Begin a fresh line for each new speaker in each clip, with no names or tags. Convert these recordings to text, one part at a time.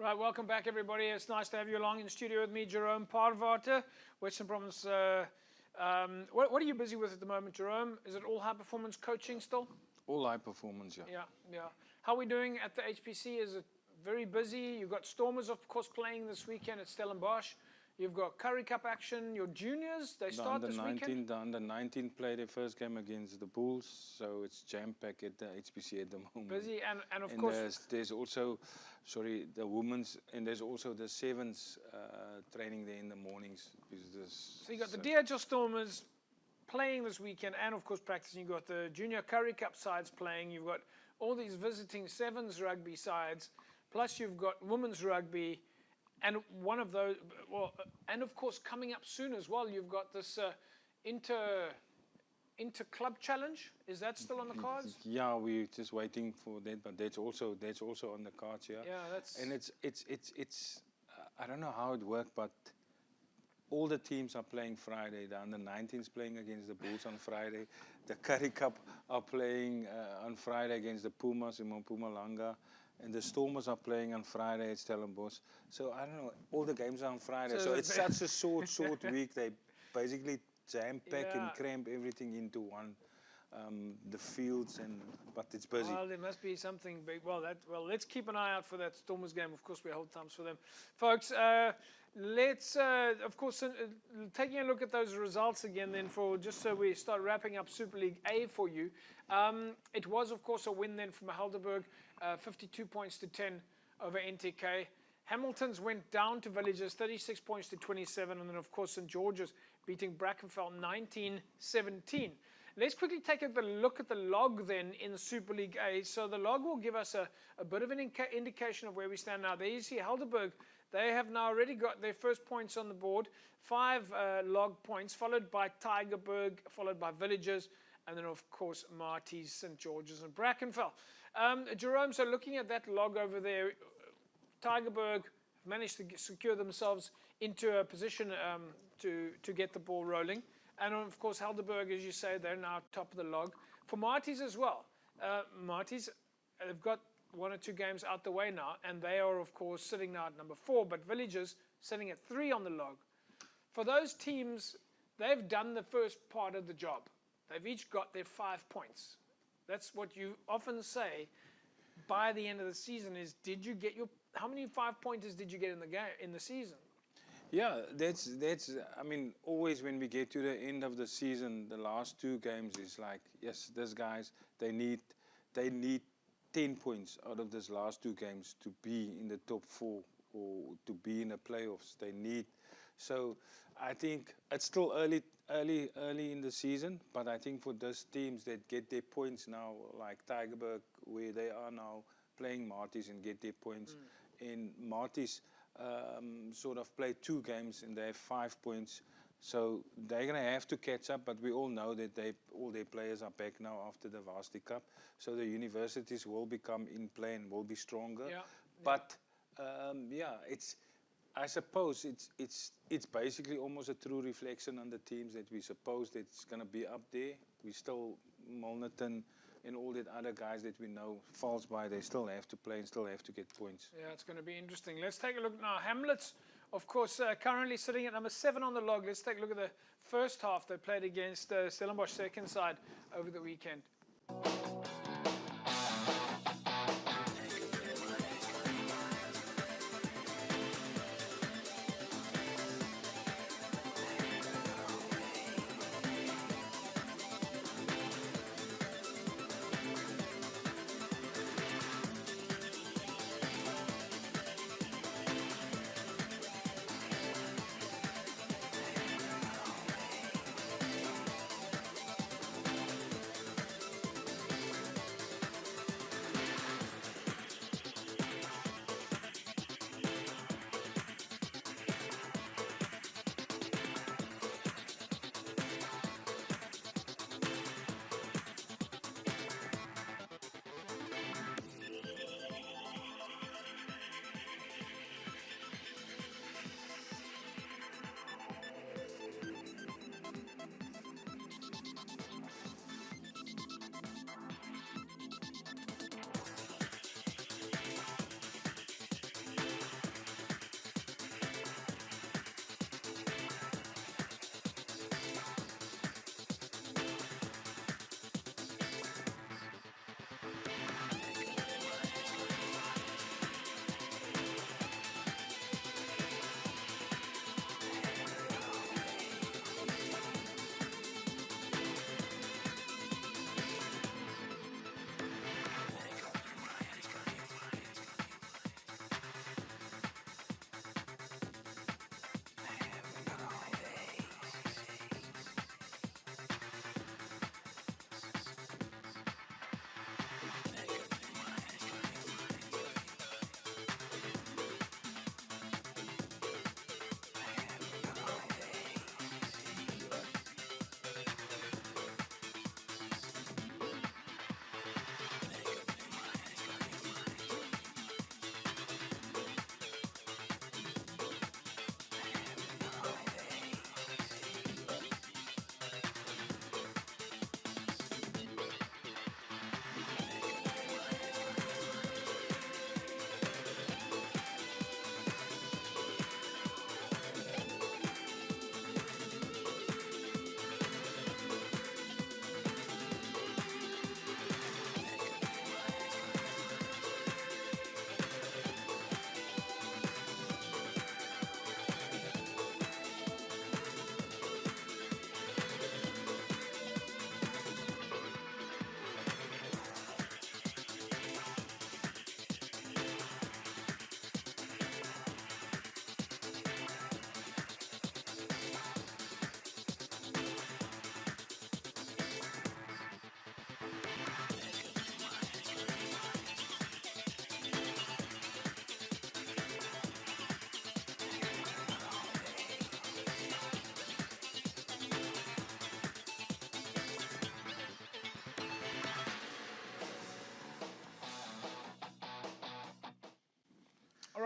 Right, welcome back, everybody. It's nice to have you along in the studio with me, Jerome Parvater, Western Province. What are you busy with at the moment, Jerome? Is it all high-performance coaching still?
All high performance, yeah.
Yeah. How are we doing at the HPC? Is it very busy? You've got Stormers, of course, playing this weekend at Stellenbosch. You've got Currie Cup action. Your juniors, they start this weekend?
The under-19 play their first game against the Bulls, so it's jam-packed at the HPC at the moment.
Busy, and of course...
there's also, the women's, and there's also the sevens training there in the mornings.
So you got the DHL Stormers playing this weekend, and of course practicing. You've got the junior Currie Cup sides playing. You've got all these visiting sevens rugby sides, plus you've got women's rugby. And one of those, and of course coming up soon as well, you've got this inter club challenge. Is that still on the cards?
Yeah, we're just waiting for that, but that's also on the cards. Yeah.
Yeah, that's.
And it's I don't know how it worked, but all the teams are playing Friday. The under-19s playing against the Bulls on Friday. The Currie Cup are playing on Friday against the Pumas in Mpumalanga. And the Stormers are playing on Friday at Stellenbosch. So I don't know, all the games are on Friday. So it's such a short week. They basically jam-pack and cramp everything into one. The fields, but it's busy.
Well, there must be something big. Well, let's keep an eye out for that Stormers game. Of course, we hold times for them. Folks, let's, of course, taking a look at those results again then, just so we start wrapping up Super League A for you. It was, of course, a win then from Helderberg, 52 points to 10 over NTK. Hamilton's went down to Villagers, 36 points to 27, and then, of course, St. George's beating Brackenfell 19-17. Let's quickly take a look at the log then in Super League A. So the log will give us a bit of an indication of where we stand now. There you see Helderberg. They have now already got their first points on the board. 5 log points, followed by Tygerberg, followed by Villagers, and then, of course, Marty's, St. George's, and Brackenfell. Jerome, so looking at that log over there, Tygerberg managed to secure themselves into a position to get the ball rolling. And, of course, Helderberg, as you say, they're now top of the log. For Marty's as well. Marty's, they've got 1 or 2 games out the way now, and they are, of course, sitting now at number 4, but Villagers sitting at 3 on the log. For those teams, they've done the first part of the job. They've each got their 5 points. That's what you often say by the end of the season is, did you get how many 5-pointers did you get in the season?
Yeah, that's I mean, always when we get to the end of the season, the last 2 games is like, yes, these guys, they need 10 points out of these last 2 games to be in the top 4 or to be in the playoffs. They need. So I think it's still early in the season, but I think for those teams that get their points now, like Tygerberg, where they are now playing Marty's and get their points, and Marty's sort of play 2 games and they have 5 points, so they're going to have to catch up. But we all know that all their players are back now after the Varsity Cup, so the universities will become in play and will be stronger. But I suppose it's basically almost a true reflection on the teams that we suppose that's going to be up there. We still, Molnerton and all that other guys that we know, falls by, they still have to play and still have to get points.
Yeah, it's going to be interesting. Let's take a look now. Hamlets, of course, currently sitting at number 7 on the log. Let's take a look at the first half. They played against Stellenbosch second side over the weekend.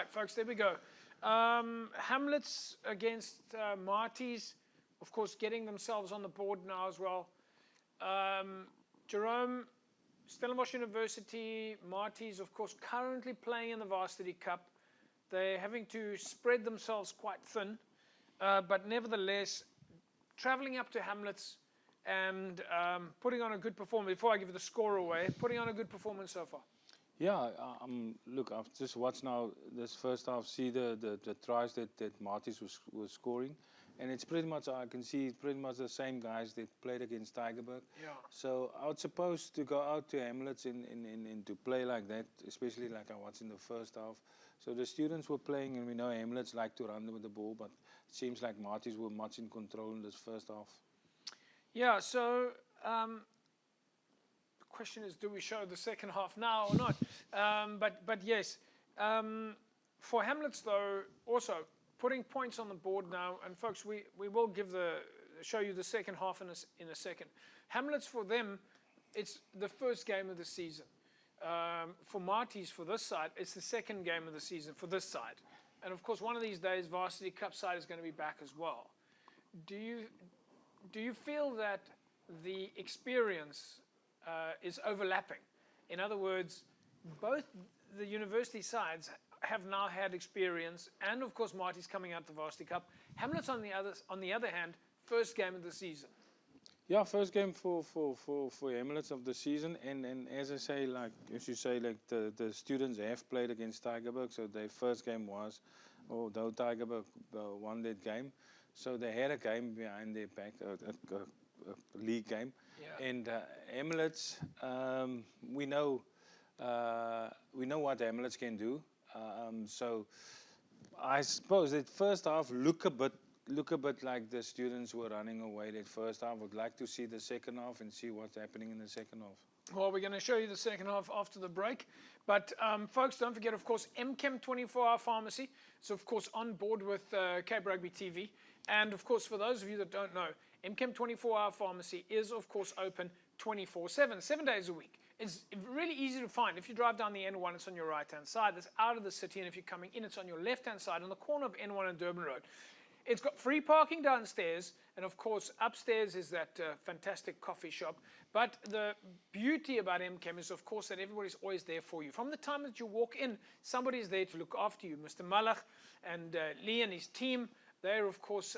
right, folks, there we go. Hamlets against Marty's, of course, getting themselves on the board now as well. Jerome, Stellenbosch University, Marty's, of course, currently playing in the Varsity Cup. They're having to spread themselves quite thin, but nevertheless, traveling up to Hamlets and putting on a good performance. Before I give the score away, putting on a good performance so far.
Yeah, look, I've just watched now this first half, see the tries that Marty's was scoring. And it's pretty much, I can see pretty much the same guys that played against Tygerberg.
Yeah.
So I was supposed to go out to Hamlets and to play like that, especially like I watched in the first half. So the students were playing, and we know Hamlets like to run with the ball, but it seems like Marty's were much in control in this first half.
Yeah, so the question is, do we show the second half now or not? But yes, for Hamlets though, also putting points on the board now, and folks, we will show you the second half in a second. Hamlets, for them, it's the first game of the season. For Marty's, for this side, it's the second game of the season for this side. And of course, one of these days, Varsity Cup side is going to be back as well. Do you feel that the experience is overlapping? In other words, both the university sides have now had experience, and of course Marty's coming out the Varsity Cup. Hamlets on the other hand, first game of the season.
Yeah, first game for Hamlets of the season, and as I say, like as you say, like the students have played against Tygerberg, so their first game was, although Tygerberg won that game, so they had a game behind their back, a league game.
Yeah.
And Hamlets, we know what Hamlets can do. So I suppose that first half look a bit like the students were running away that first half. Would like to see the second half and see what's happening in the second half.
Well, we're going to show you the second half after the break. But folks, don't forget, of course, MChem 24-hour pharmacy. So, of course, on board with Cape Rugby TV. And, of course, for those of you that don't know, MChem 24-hour pharmacy is, of course, open 24/7, 7 days a week. It's really easy to find. If you drive down the N1, it's on your right-hand side. It's out of the city. And if you're coming in, it's on your left-hand side on the corner of N1 and Durban Road. It's got free parking downstairs. And, of course, upstairs is that fantastic coffee shop. But the beauty about MChem is, of course, that everybody's always there for you. From the time that you walk in, somebody's there to look after you. Mr. Malach and Lee and his team, they're, of course,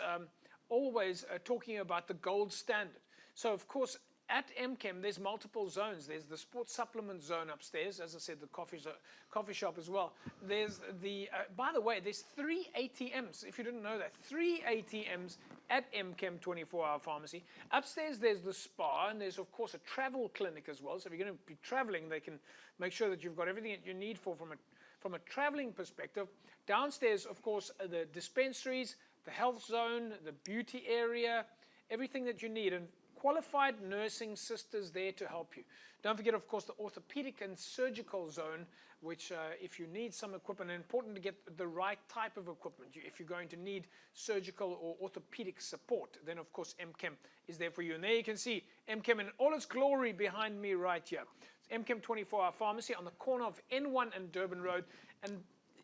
always talking about the gold standard. So, of course, at MChem, there's multiple zones. There's the sports supplement zone upstairs, as I said, the coffee shop as well. There's the, by the way, there's 3 ATMs, if you didn't know that, 3 ATMs at MChem 24-hour pharmacy. Upstairs, there's the spa, and there's, of course, a travel clinic as well. So if you're going to be traveling, they can make sure that you've got everything that you need from a traveling perspective. Downstairs, of course, the dispensaries, the health zone, the beauty area, everything that you need. And qualified nursing sisters there to help you. Don't forget, of course, the orthopedic and surgical zone, which if you need some equipment, and important to get the right type of equipment. If you're going to need surgical or orthopedic support, then of course MChem is there for you. And there you can see MChem in all its glory behind me right here. It's MChem 24-hour pharmacy on the corner of N1 and Durban Road. And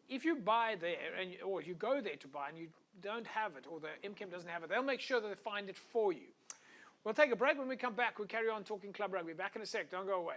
if you buy there, or you go there to buy and you don't have it, or the MChem doesn't have it, they'll make sure that they find it for you. We'll take a break. When we come back, we'll carry on talking club rugby. Back in a sec. Don't go away.